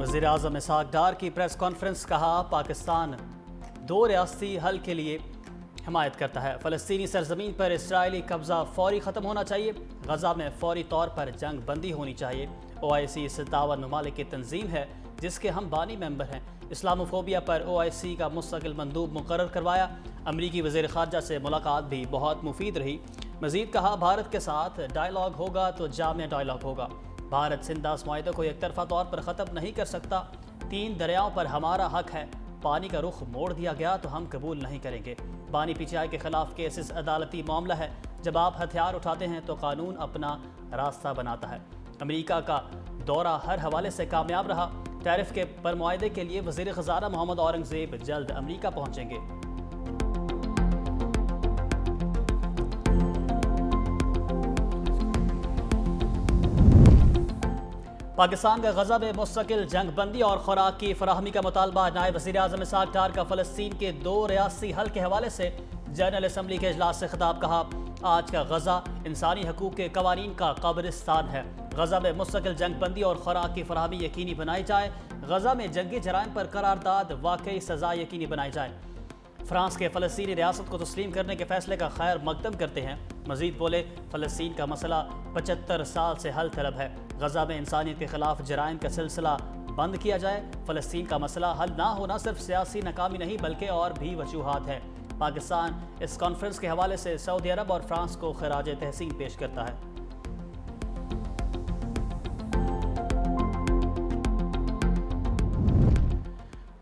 वज़ीर-ए-आज़म इसहाक डार की press conference. कहा, पाकिस्तान दो रियासती हल के लिए हिमायत करता है। फ़लस्तीनी सरजमीन पर इसराइली कब्ज़ा फौरी ख़त्म होना चाहिए। गज़ा में फौरी तौर पर जंग बंदी होनी चाहिए। OIC 57 ममालिक की तंजीम है जिसके हम बानी मेंबर हैं। इस्लामोफोबिया पर OIC का मुस्तकिल मंदूब मुकर्रर करवाया। अमरीकी वज़ीर ख़ारजा से मुलाकात भी बहुत मुफीद रही। मज़ीद कहा, भारत के साथ डायलॉग होगा तो जामिया डायलॉग होगा। भारत सिंधास मुआहदे को एक तरफा तौर पर ख़त्म नहीं कर सकता। 3 दरियाओं पर हमारा हक है। पानी का रुख मोड़ दिया गया तो हम कबूल नहीं करेंगे। बानी PTI के खिलाफ केसेस अदालती मामला है। जब आप हथियार उठाते हैं तो कानून अपना रास्ता बनाता है। अमेरिका का दौरा हर हवाले से कामयाब रहा। टैरिफ के पर मुआहदे के लिए वज़ीर ख़ज़ाना मोहम्मद औरंगज़ेब जल्द अमेरिका पहुँचेंगे। पाकिस्तान का गज़ा में मुस्तकिल जंग बंदी और खुराक की फराहमी का मुतालबा। नायब वज़ीर-ए-आज़म इसहाक डार का फ़लस्तीन के 2 रियासी हल के हवाले से जनरल असम्बली के इजलास से खिताब। कहा, आज का गज़ा इंसानी हकूक़ के कवानीन का कब्रिस्तान है। गज़ा में मुस्तकिल जंग बंदी और खुराक की फराहमी यकीनी बनाई जाए। गज़ा में जंगी जराइम पर करारदाद वाकई सज़ा यकीनी बनाई जाए। फ्रांस के फ़लस्तीनी रियासत को तस्लीम करने के फैसले का खैर मकदम करते हैं। मज़ीद बोले, फ़लस्तीन का मसला 75 साल से हल तलब है। गज़ा में इंसानियत के खिलाफ जराइम का सिलसिला बंद किया जाए। फ़लस्तीन का मसला हल ना होना सिर्फ सियासी नाकामी नहीं बल्कि और भी वजूहात है। पाकिस्तान इस कॉन्फ्रेंस के हवाले से सऊदी अरब और फ्रांस को खराज तहसीन पेश करता है।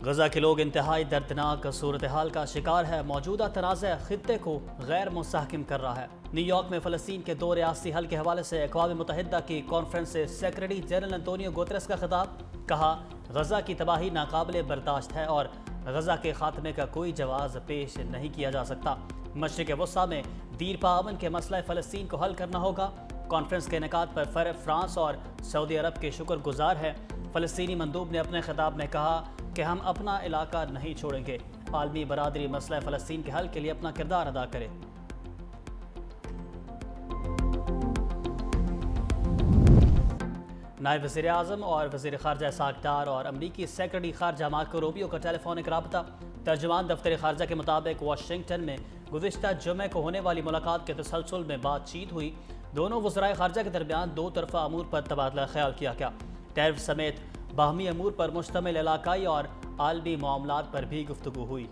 गज़ा के लोग इंतहाई दर्दनाक सूरत हाल का शिकार है। मौजूदा तनाज़ा खित्ते को गैर मुस्तहकम कर रहा है। न्यूयॉर्क में फ़लस्तीन के 2 रियासी हल के हवाले से अक़वाम मुत्तहिदा की कॉन्फ्रेंस से सेक्रेटरी जनरल अंतोनियो गुतरस का खिताब। कहा, गज़ा की तबाही नाकाबिले बर्दाश्त है और गज़ा के खात्मे का कोई जवाज़ पेश नहीं किया जा सकता। मशरिक़ वस्ता में दीरपा अमन के मसला फ़लस्तीन को हल करना होगा। कॉन्फ्रेंस के इनेकाद पर फ्रांस और सऊदी अरब के शुक्रगुजार है। फ़लस्तीनी मंदूब ने अपने खिताब में कहा कि हम अपना इलाका नहीं छोड़ेंगे। आलमी बरादरी मसला फ़लस्तीन के हल के लिए अपना किरदार अदा करे। नायब वज़ीर-ए-आज़म और वज़ीर ख़ारजा इसहाक डार और अमरीकी सेक्रेटरी ख़ारजा मार्को रूबियो का टेलीफोनिक राब्ता। तर्जुमान दफ्तर ख़ारजा के मुताबिक वाशिंगटन में गुज़िश्ता जुमे को होने वाली मुलाकात के तसलसल में बातचीत हुई। दोनों वज़राए ख़ारजा के दरमियान 2 तरफ़ा अमूर पर तबादला ख्याल किया गया। टैरिफ समेत बाहमी अमूर पर मुश्तमिल इलाकाई और आलमी मामलात पर भी गुफ्तगू हुई।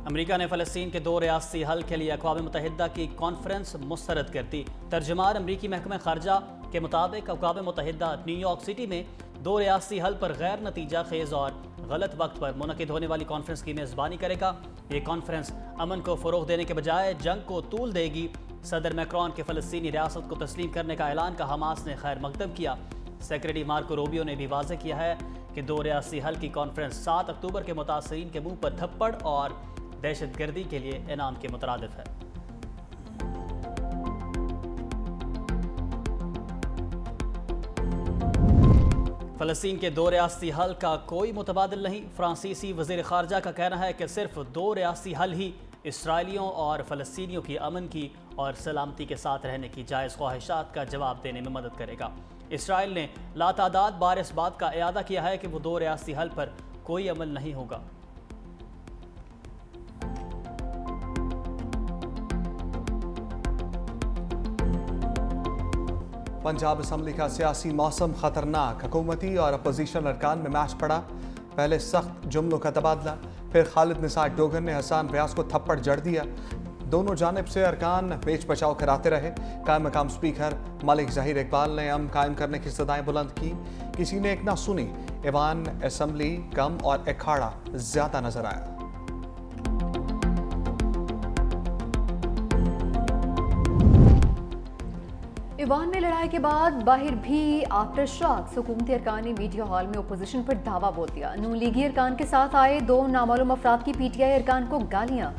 अमेरिका ने फ़लस्तीन के 2 रियासी हल के लिए अक़वाम मुत्तहिदा की कॉन्फ्रेंस मुस्तरद कर दी। तर्जुमान अमरीकी महकमा ख़ारजा के मुताबिक अक़वाम मुत्तहिदा न्यूयॉर्क सिटी में 2 रियासी हल पर गैर नतीजा खेज़ और गलत वक्त पर मुनक़िद होने वाली कॉन्फ्रेंस की मेज़बानी करेगा। ये कॉन्फ्रेंस अमन को फ़रोग़ देने के बजाय जंग को तूल देगी। सदर मैक्रोन के फ़लस्तीनी रियासत को तस्लीम करने का ऐलान का हमास ने खैर मकदम किया। सेक्रेटरी मार्को रूबियो ने भी वाज़ेह किया है कि 2 रियासी हल की कॉन्फ्रेंस 7 अक्टूबर के मुतासरीन के मुँह पर थप्पड़ और दहशतगर्दी के लिए इनाम के मुतरादिफ है। फ़लस्तीन के 2 रियासी हल का कोई मुतबादिल नहीं। फ्रांसीसी वज़ीर ख़ारजा का कहना है कि सिर्फ 2 रियासी हल ही इसराइलियों और फ़लस्तीनियों की अमन की और सलामती के साथ रहने की जायज़ ख्वाहिशात का जवाब देने में मदद करेगा। इसराइल ने लातादाद बार इस बात का इयादा किया है कि वो 2 रियासी हल पर कोई अमल नहीं होगा। पंजाब असम्बली का सियासी मौसम खतरनाक। हुकूमती और अपोजिशन अरकान में मैच पड़ा। पहले सख्त जुमलों का तबादला, फिर खालिद निसार डोगर ने हसन रियाज को थप्पड़ जड़ दिया। दोनों जानिब से अरकान पेच बचाव कराते रहे। कायम मकाम स्पीकर मलिक ज़हीर इकबाल ने अमन कायम करने की सदाएं बुलंद की। किसी ने एक ना सुनी। ईवान असम्बली कम और अखाड़ा ज्यादा नजर आया। ईवान में लड़ाई के बाद बाहर भी आफ्टर शॉक्स। हुकूमती अरकान ने मीडिया हॉल में अपोजिशन पर दावा बोल दिया। नून लीगी अरकान के साथ आए 2 नामालूम अफराद की PTI अरकान को गालियां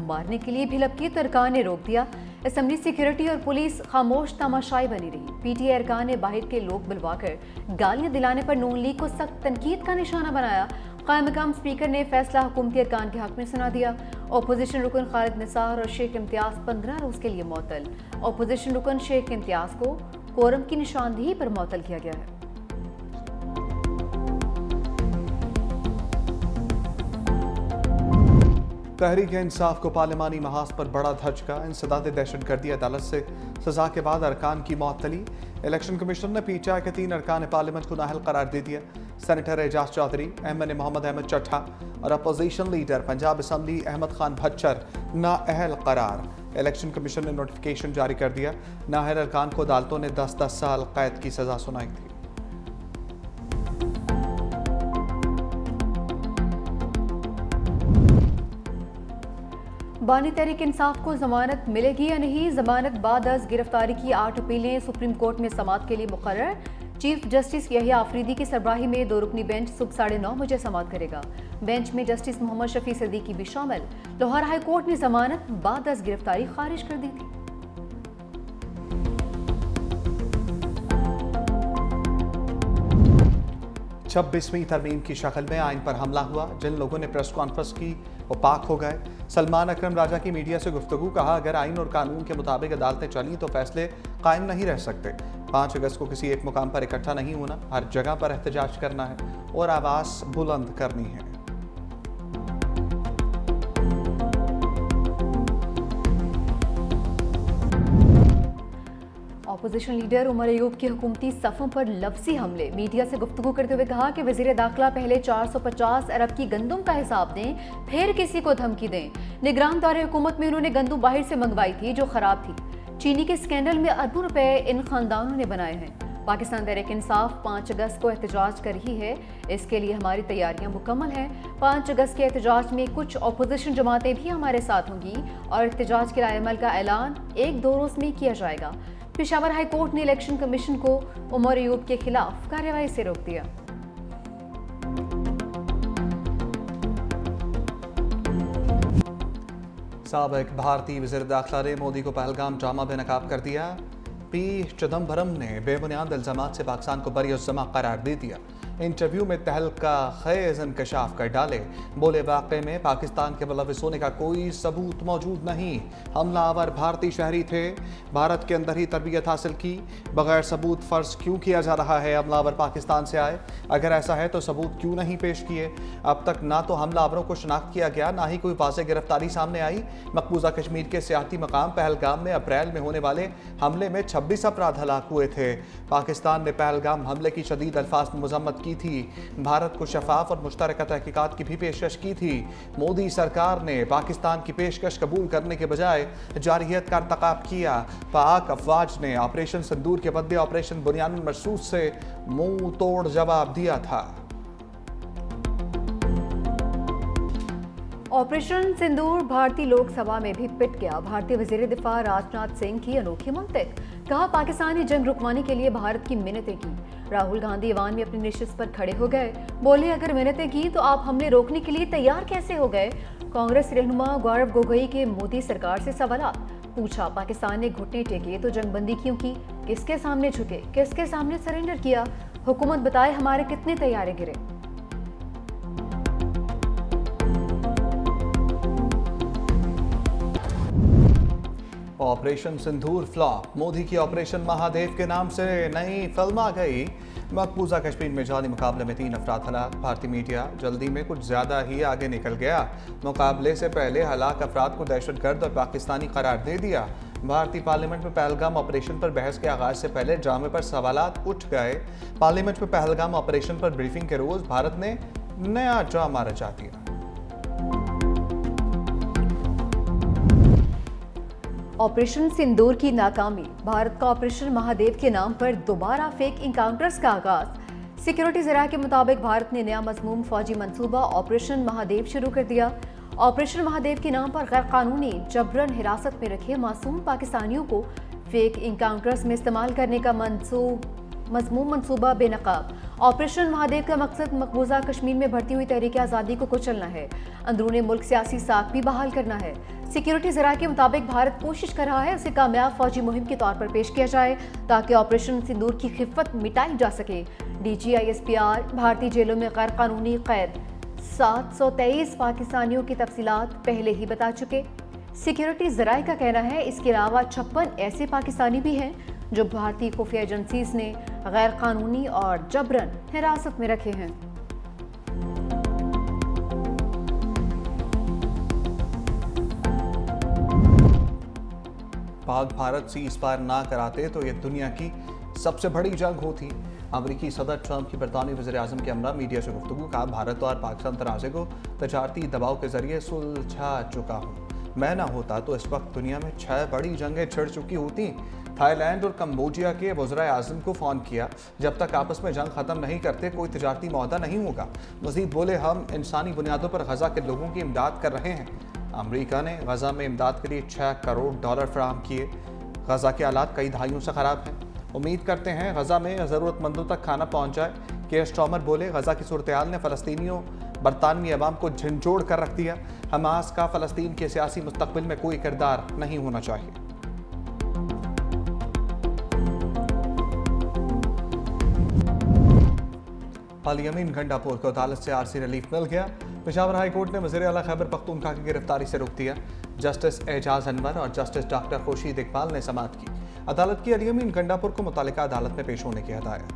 मारने के लिए भी लपकी तो अरकान ने रोक दिया। असम्बली सिक्योरिटी और पुलिस खामोश तमाशाई बनी रही। PTI अरकान ने बाहर के लोग बुलवाकर गालियां दिलाने पर नून लीग को सख्त तनकीद का निशाना बनाया। कायम मकाम स्पीकर ने फैसला हुकूमती अरकान के हक में सुना दिया। अपोजिशन रुकन खालिद निसार और शेख इम्तियाज 15 रोज के लिए मुअत्तल। अपोजिशन रुकन शेख इम्तियाज को कोरम की निशानदेही पर मुअत्तल किया गया है। तहरीक इंसाफ को पार्लिमानी महाज पर बड़ा धचका। इंसदाद दहशतगर्दी अदालत से सजा के बाद अरकान की मुअत्तली। इलेक्शन कमीशन ने पीटीआई के 3 अरकान पार्लियामेंट को नाअहल करार दे दिया। सेनेटर एजाज चौधरी, एमएनए मोहम्मद अहमद चट्ठा और opposition leader Punjab assembly Ahmad Khan Bhachar नाअहल करार। इलेक्शन कमीशन ने नोटिफिकेशन जारी कर दिया। नाअहल अरकान को अदालतों ने 10-10 साल कैद की सजा सुनाई थी। बानी तहरीक इंसाफ को जमानत मिलेगी या नहीं? जमानत बाद अज गिरफ्तारी की 8 अपीलें सुप्रीम कोर्ट में समाअत के लिए मुकर्रर। चीफ जस्टिस यहिया आफरीदी की सरबराही में 2 रुकनी बेंच सुबह 9:30 बजे समाअत करेगा। बेंच में जस्टिस मोहम्मद शफी सिद्दीकी भी शामिल। लाहौर हाई कोर्ट ने जमानत बाद अज गिरफ्तारी खारिज कर दी थी। छब्बीसवीं तरमीम की शक्ल में आइन पर हमला हुआ। जिन लोगों ने प्रेस कॉन्फ्रेंस की वो पाक हो गए। सलमान अकरम राजा की मीडिया से गुफ्तगू, कहा अगर आइन और कानून के मुताबिक अदालतें चली तो फैसले कायम नहीं रह सकते। 5 अगस्त को किसी एक मुकाम पर इकट्ठा नहीं होना, हर जगह पर एहतजाज करना है और आवाज़ बुलंद करनी है। अपोजिशन लीडर उमर अयूब के हुकूमती सफ़ों पर लफ्जी हमले। मीडिया से गुफ्तगू करते हुए कहा कि वज़ीर दाखिला पहले 450 अरब की गंदुम का हिसाब दें, फिर किसी को धमकी दें। निगरान दौरे हुकूमत में उन्होंने गंदुम बाहर से मंगवाई थी जो ख़राब थी। चीनी के स्कैंडल में अरबों रुपए इन खानदानों ने बनाए हैं। पाकिस्तान तहरीक इंसाफ 5 अगस्त को एहतजाज कर रही है। इसके लिए हमारी तैयारियां मुकम्मल हैं। 5 अगस्त के एहतजाज में कुछ अपोजिशन जमातें भी हमारे साथ होंगी और एहतजाज के रायअमल का ऐलान 1-2 रोज़ में किया जाएगा। पेशावर हाई कोर्ट ने इलेक्शन कमीशन को उमर अयूब के खिलाफ कार्रवाई से रोक दिया। साबिक भारतीय वज़ीर दाखिला ने मोदी को पहलगाम ड्रामा बेनकाब कर दिया। पी चिदम्बरम ने बेबुनियाद इल्ज़ामात से पाकिस्तान को बरी-उज़्ज़मा करार दे दिया। इंटरव्यू में तहलका खेज़ इंकशाफ कर डाले। बोले वाक़े में पाकिस्तान के मुलविस होने का कोई सबूत मौजूद नहीं। हमलावर भारतीय शहरी थे, भारत के अंदर ही तरबियत हासिल की। बगैर सबूत फ़र्ज क्यों किया जा रहा है हमलावर पाकिस्तान से आए? अगर ऐसा है तो सबूत क्यों नहीं पेश किए? अब तक ना तो हमलावरों को शनाख्त किया गया, ना ही कोई वाज़ेह गिरफ्तारी सामने आई। मकबूजा कश्मीर के सियाती मकाम पहलगाम में अप्रैल में होने वाले हमले में 26 अफराद हलाक हुए थे। पाकिस्तान ने पहलगाम हमले की शदीद अल्फाज में मजम्मत की थी। भारत को शफाफ और मुश्तरका तहकीकात की भी पेशकश की थी। मोदी सरकार ने पाकिस्तान की पेशकश कबूल करने के बजाय जारहियत का irतकाब किया। पाक अफवाज ने ऑपरेशन सिंदूर के बदले ऑपरेशन बुनियानुल मरसूद से मुंह तोड़ जवाब दिया था। ऑपरेशन सिंदूर भारतीय लोकसभा में भी पिट गया। भारतीय वजीर दिफा राजनाथ सिंह की अनोखी मंतिक, कहा पाकिस्तान ने जंग रुकवाने के लिए भारत की मिन्नतें की। राहुल गांधी ईवान में अपनी नशिस्त पर खड़े हो गए। बोले अगर मिन्नतें की तो आप हमले रोकने के लिए तैयार कैसे हो गए? कांग्रेस रहनुमा गौरव गोगोई के मोदी सरकार से सवाल पूछा। पाकिस्तान ने घुटने टेके तो जंगबंदी क्यों की? किसके सामने झुके? किसके सामने सरेंडर किया? हुकूमत बताए हमारे कितने तैयारे गिरे? ऑपरेशन सिंदूर फ्लॉप। मोदी की ऑपरेशन महादेव के नाम से नई फिल्म आ गई। मकबूजा कश्मीर में जाली मुकाबले में 3 अफराद हलाक। भारतीय मीडिया जल्दी में कुछ ज़्यादा ही आगे निकल गया। मुकाबले से पहले हलाक अफराद को दहशतगर्द और पाकिस्तानी करार दे दिया। भारतीय पार्लियामेंट में पहलगाम ऑपरेशन पर बहस के आगाज से पहले ड्रामे पर सवालात उठ गए। पार्लियामेंट में पहलगाम ऑपरेशन पर ब्रीफिंग के रोज़ भारत ने नया ड्रामा रचा दिया। ऑपरेशन सिंदूर की नाकामी, भारत का ऑपरेशन महादेव के नाम पर दोबारा फेक इनकाउंटर्स का आगाज। सिक्योरिटी ज़राए के मुताबिक भारत ने नया मज़मूम फौजी मंसूबा ऑपरेशन महादेव शुरू कर दिया। ऑपरेशन महादेव के नाम पर गैर कानूनी जबरन हिरासत में रखे मासूम पाकिस्तानियों को फेक इनकाउंटर्स में इस्तेमाल करने का मज़मूम मंसूबा बेनकाब। ऑपरेशन महादेव का मकसद मकबूजा कश्मीर में बढ़ती हुई तहरीक आज़ादी को कुचलना है। अंदरूनी मुल्क सियासी साख भी बहाल करना है। सिक्योरिटी ज़राए के मुताबिक भारत कोशिश कर रहा है उसे कामयाब फौजी मुहिम के तौर पर पेश किया जाए ताकि ऑपरेशन सिंदूर की खिफत मिटाई जा सके। DGI SPR भारतीय जेलों में गैर कानूनी कैद 723 पाकिस्तानियों की तफसीलात पहले ही बता चुके। सिक्योरिटी जराये का कहना है इसके अलावा 56 ऐसे पाकिस्तानी भी हैं जो भारतीय खुफिया एजेंसीज ने गैर कानूनी और जबरन हिरासत में रखे हैं। पाक भारत सीज फायर ना कराते तो यह दुनिया की सबसे बड़ी जंग होती। अमरीकी सदर ट्रंप की बरतानी वज़ीर आज़म के हमरा मीडिया से गुफ्तगू। कहा, भारत और पाकिस्तान तनाज़े को तजारती दबाव के जरिए सुलझा चुका हूँ। मैं ना होता तो इस वक्त दुनिया में 6 बड़ी जंगें छिड़ चुकी होती। थाईलैंड और कम्बोडिया के वज़ीर आज़म को फ़ोन किया, जब तक आपस में जंग ख़त्म नहीं करते कोई तजारती मुआहदा नहीं होगा। मज़ीद बोले, हम इंसानी बुनियादों पर गज़ा के लोगों की इमदाद कर रहे हैं। अमरीका ने गज़ा में इमदाद के लिए $6 करोड़ फराहम किए। गज़ा के हालात कई दहाइयों से ख़राब हैं। उम्मीद करते हैं गज़ा में ज़रूरतमंदों तक खाना पहुँच जाए। केयर स्टॉमर बोले, गज़ा की सूरत-ए-हाल ने फ़लस्तीनियों बरतानवी अवाम को झंझोड़ कर रख दिया। हमास का फ़लस्तीन के सियासी मुस्तक़बिल में कोई किरदार नहीं होना चाहिए। अल-यमीन गंडापुर को अदालत से आरजी रिलीफ मिल गया। पेशावर हाई कोर्ट ने वज़ीर आला खैबर पख्तूनख्वा की गिरफ्तारी से रोक दिया। जस्टिस एजाज अनवर और जस्टिस डॉक्टर खुर्शीद इकबाल ने समाअत की। अदालत की अल-यमीन गंडापुर को मुतालिका अदालत में पेश होने की हदायत।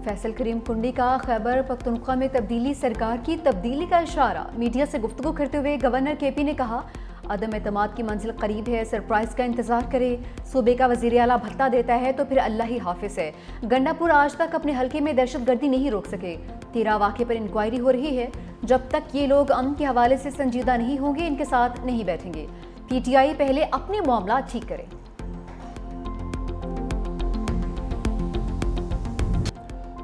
फैसल करीम कुंडी का खैबर पख्तूनख्वा में तब्दीली सरकार की तब्दीली का इशारा। मीडिया से गुफ्तगू करते हुए गवर्नर केपी ने कहा, अदम एतमाद की मंजिल करीब है, सरप्राइज का इंतजार करे। सूबे का वज़ीर आला भत्ता देता है तो फिर अल्लाह ही हाफिज है। गंडापुर आज तक अपने हल्के में दहशतगर्दी नहीं रोक सके। 13 वाक़े पर इंक्वायरी हो रही है। जब तक ये लोग अमन के हवाले से संजीदा नहीं होंगे, इनके साथ नहीं बैठेंगे। PTI पहले अपने मामला ठीक करे।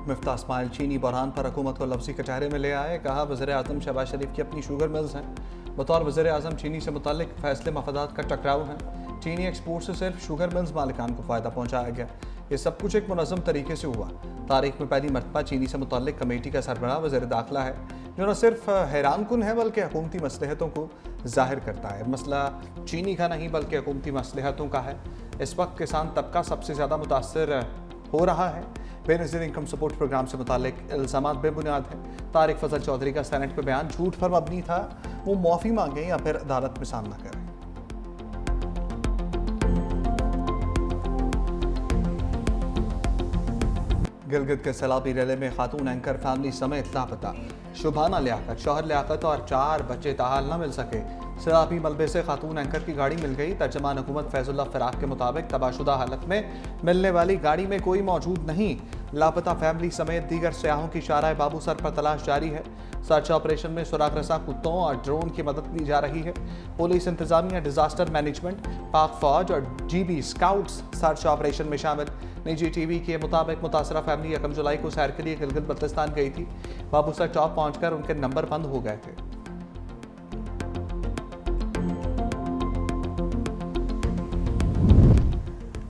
मिफ्ता इस्माइल चीनी बहरान पर हुकूमत को लफ्ज़ी कचहरे में ले आए। कहा, वज़ीर आज़म शहबाज शरीफ की अपनी शुगर मिल्स हैं। बतौर वज़ीर आज़म चीनी से मुतालिक फैसले मफादात का टकराव है। चीनी एक्सपोर्ट से सिर्फ शुगर मिल्स मालिकान को फ़ायदा पहुँचाया गया। ये सब कुछ एक मुनज़्ज़म तरीके से हुआ। तारीख में पहली मरतबा चीनी से मुतालिक कमेटी का सरबराह वज़ीर दाखिला है, जो न सिर्फ हैरान कुन है बल्कि हुकूमती मसलहतों को ज़ाहिर करता है। मसला चीनी का नहीं बल्कि हुकूमती मसलहतों का है। इस वक्त किसान तबका सबसे ज़्यादा मुतासर हो रहा है। बेनज़ीर इनकम सपोर्ट प्रोग्राम से मुतालिक इल्ज़ामात बेबुनियाद हैं। तारिक फजल चौधरी का सेनेट पे बयान झूठ पर मबनी था। वो माफ़ी मांगे या फिर अदालत में सामना करें। गिलगित के सैलाबी रेले में खातून एंकर फैमिली समेत लापता। शुभाना लियाकत, शौहर लियाकत और 4 बच्चे ताहाल न मिल सके। सैलाबी मलबे से खातून एंकर की गाड़ी मिल गई। तर्जमान हुकूमत फैजुल्ला फिराक के मुताबिक तबाशुदा हालत में मिलने वाली गाड़ी में कोई मौजूद नहीं। लापता फैमिली समेत दीगर सयाहों की शाराए बाबू सर पर तलाश जारी है। सर्च ऑपरेशन में सुराग रसा कुत्तों और ड्रोन की मदद ली जा रही है। पुलिस इंतजामिया, डिजास्टर मैनेजमेंट, पाक फौज और GB स्काउट्स सर्च ऑपरेशन में शामिल। निजी TV के मुताबिक मुतासरा फैमिली 1 जुलाई को सैर के लिए गिलगित बल्तिस्तान गई थी। बाबूसर चौक पहुंचकर उनके नंबर बंद हो गए थे।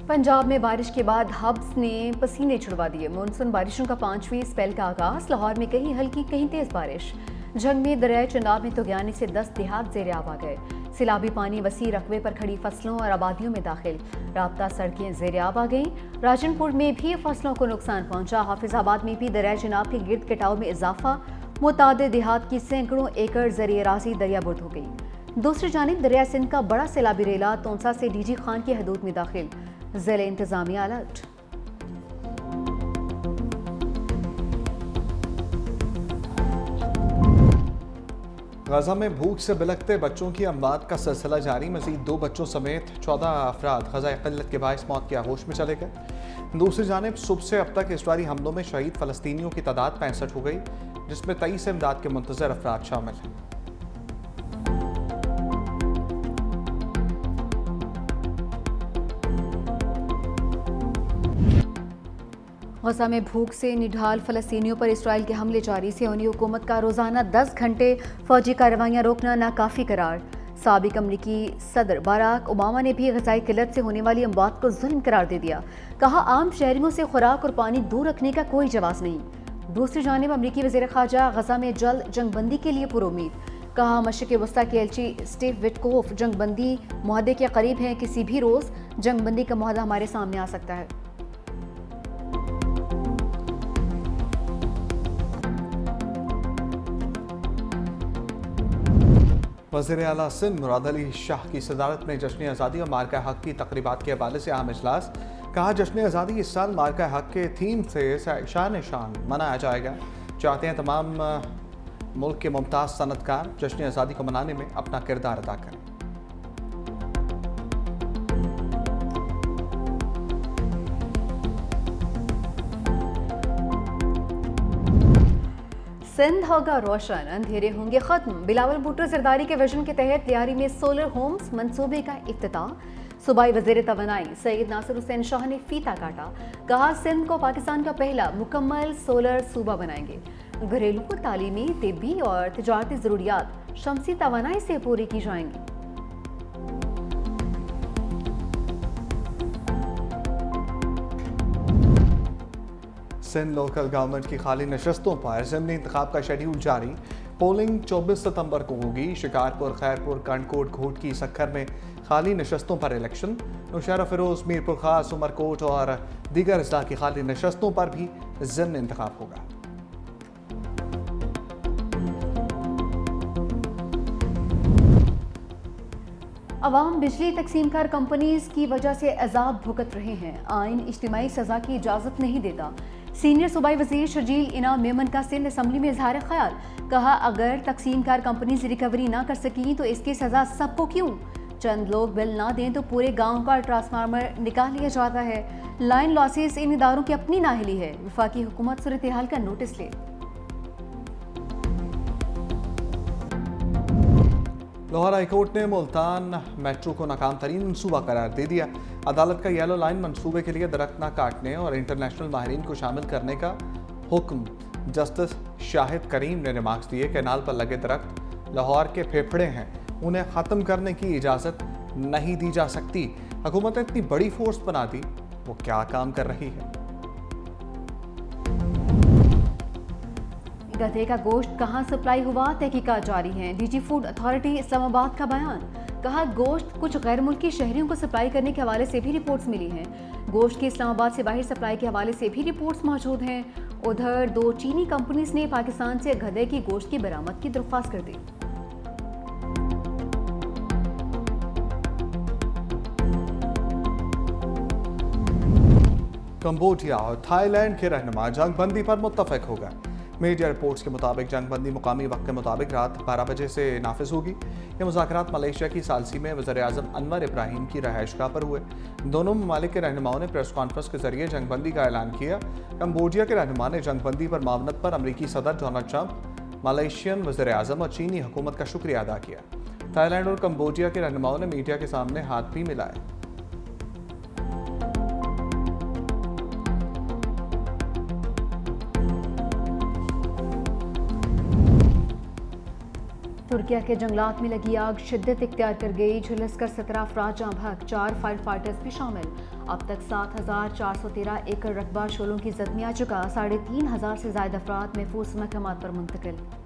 पंजाब में बारिश के बाद हब्स ने पसीने छुड़वा दिए। मानसून बारिशों का 5वीं स्पेल का आगाज। लाहौर में कहीं हल्की कहीं तेज बारिश। जंग में दरियाए चनाब में तुगयानी से 10 देहात ज़ेर आब आ गए। सैलाबी पानी वसी रकबे पर खड़ी फसलों और आबादियों में दाखिल। राब्ता सड़कें ज़ेर आब आ गईं। राजनपुर में भी फसलों को नुकसान पहुंचा। हाफिजाबाद में भी दरियाए चनाब के गिर्द कटाव में इजाफा। मुतादिद देहात की सैकड़ों एकड़ ज़रिए राजी दरियाबुर्द हो गई। दूसरी जानिब दरिया सिंध का बड़ा सैलाबी रेला तोंसा से DG खान की हदूद में दाखिल। ज़िले इंतजामिया अलर्ट। गाजा में भूख से बिलखते बच्चों की अमवात का सिलसिला जारी। मजीद 2 बच्चों समेत 14 अफराद ग़ज़ाए क़िल्लत के बाइस मौत के आगोश में चले गए। दूसरी जानिब सुबह से अब तक इसराइली हमलों में शहीद फ़लस्तीनियों की तादाद 65 हो गई, जिसमें 23 इमदाद के मुंतज़र अफराद शामिल हैं। गज़ा में भूख से निढाल फ़लस्तीनियों पर इसराइल के हमले जारी। सियोनी हुकूमत का रोज़ाना 10 घंटे फ़ौजी कार्रवाइयाँ रोकना नाकाफ़ी करार। साबिक़ अमरीकी सदर बराक ओबामा ने भी ग़ज़ाई किल्लत से होने वाली अमवात को जुल्म करार दे दिया। कहा, आम शहरियों से खुराक और पानी दूर रखने का कोई जवाब नहीं। दूसरी जानिब अमरीकी वज़ीर ख़ारजा गज़ा में जल्द जंगबंदी के लिए पुरुमीद। कहा मशरिक़ वस्ता के एलची स्टीव विटकोफ जंगबंदी मुआहदे के करीब हैं, किसी भी रोज़ जंगबंदी का मुआहदा हमारे सामने आ सकता है। वज़ीर आला सिंध मुराद अली शाह की सदारत में जश्न आज़ादी और मार्का हक़ की तक़रीबात के हवाले से अहम इजलास। कहा जश्न आज़ादी इस साल मार्का हक़ के थीम से शान मनाया जाएगा। चाहते हैं तमाम मुल्क के मुमताज़ सनतकार जश्न आज़ादी को मनाने में अपना किरदार अदा करें। सिंध होगा रोशन, अंधेरे होंगे खत्म। बिलावल भुट्टो जरदारी के विजन के तहत लियारी में सोलर होम्स मंसूबे का इफ्तिताह। सूबाई वज़ीर तवानाई सैयद नासिर हुसैन शाह ने फीता काटा। कहा सिंध को पाकिस्तान का पहला मुकम्मल सोलर सूबा बनाएंगे। घरेलू, तालीमी, तिब्बी और तिजारती ज़रूरियात शमसी तवानाई से पूरी की जाएंगी। सिंध लोकल गवर्नमेंट की खाली नशस्तों पर ज़िमनी इंतखाब का शेड्यूल जारी। पोलिंग 24 सितंबर को होगी। शिकारपुर, खैरपुर, कंडकोट, घोटकी, सक्खर में खाली नशस्तों पर इलेक्शन। नौशहरा, फिरोज, मीरपुर खास, उमरकोट और दीगर अजला की खाली नशस्तों पर भी ज़िमनी इंतखाब होगा। अवाम बिजली तकसीमकार कंपनीज की वजह से अजाब भुगत रहे हैं। आइन इज्तिमाई सजा की इजाज़त नहीं देता। सीनियर सूबाई वज़ीर शर्जील इनाम मेमन का सिंध असम्बली में इजहार ख्याल। कहा अगर तकसीमकार कंपनीज रिकवरी ना कर सकी तो इसकी सजा सबको क्यों? चंद लोग बिल ना दें तो पूरे गांव का ट्रांसफार्मर निकाल लिया जाता है। लाइन लॉसेस इन इदारों की अपनी नाहली है। वफाकी हुकूमत सूरत हाल का नोटिस ले। लाहौर हाईकोर्ट ने मुल्तान मेट्रो को नाकाम तरीन मनसूबा करार दे दिया। अदालत का येलो लाइन मनसूबे के लिए दरख्त न काटने और इंटरनेशनल माहिरीन को शामिल करने का हुक्म जस्टिस शाहिद करीम ने रिमार्क्स दिए। कैनाल पर लगे दरख्त लाहौर के फेफड़े हैं, उन्हें ख़त्म करने की इजाज़त नहीं दी जा सकती। हुकूमत ने इतनी बड़ी फोर्स बना दी, वो क्या काम कर रही है? गधे का गोश्त कहां सप्लाई हुआ, तहकीकात जारी हैं। डीजी फूड अथॉरिटी इस्लामाबाद का बयान। कहा गोश्त कुछ गैर मुल्की शहरियों को सप्लाई करने के हवाले से भी रिपोर्ट्स मिली हैं। गोश्त की इस्लामाबाद से बाहर सप्लाई के हवाले से भी रिपोर्ट्स मौजूद हैं। उधर 2 चीनी कंपनीज ने पाकिस्तान से गधे की गोश्त की बरामद की दरख्वास्त कर दी। कंबोडिया और थाईलैंड के रहनुमा जंगबंदी पर मुत्तफिक हो गए। मीडिया रिपोर्ट्स के मुताबिक जंगबंदी मुकामी वक्त के मुताबिक रात 12 बजे से नाफिज होगी। ये मुज़ाकरात मलेशिया की सालसी में वज़ीर आज़म अनवर इब्राहिम की रहायशगाह पर हुए। दोनों ममालिक के रहनुमाओं ने प्रेस कॉन्फ्रेंस के जरिए जंगबंदी का ऐलान किया। कंबोडिया के रहनुमा ने जंगबंदी पर मावनत पर अमरीकी सदर डोनाल्ड ट्रंप, मलेशियन वज़ीर आज़म और चीनी हुकूमत का शुक्रिया अदा किया। थाईलैंड और कंबोडिया के रहनुमाओं ने मीडिया के सामने हाथ भी मिलाए। तुर्किया के जंगलात में लगी आग शिद्दत इख्तियार कर गई। झुलसकर 17 अफराद जाँ भाग, 4 फायर फाइटर्स भी शामिल। अब तक 7413 एकड़ रकबा शोलों की जद में आ चुका। 3500 से ज्यादा अफराद महफूज मकामात पर मुंतकिल।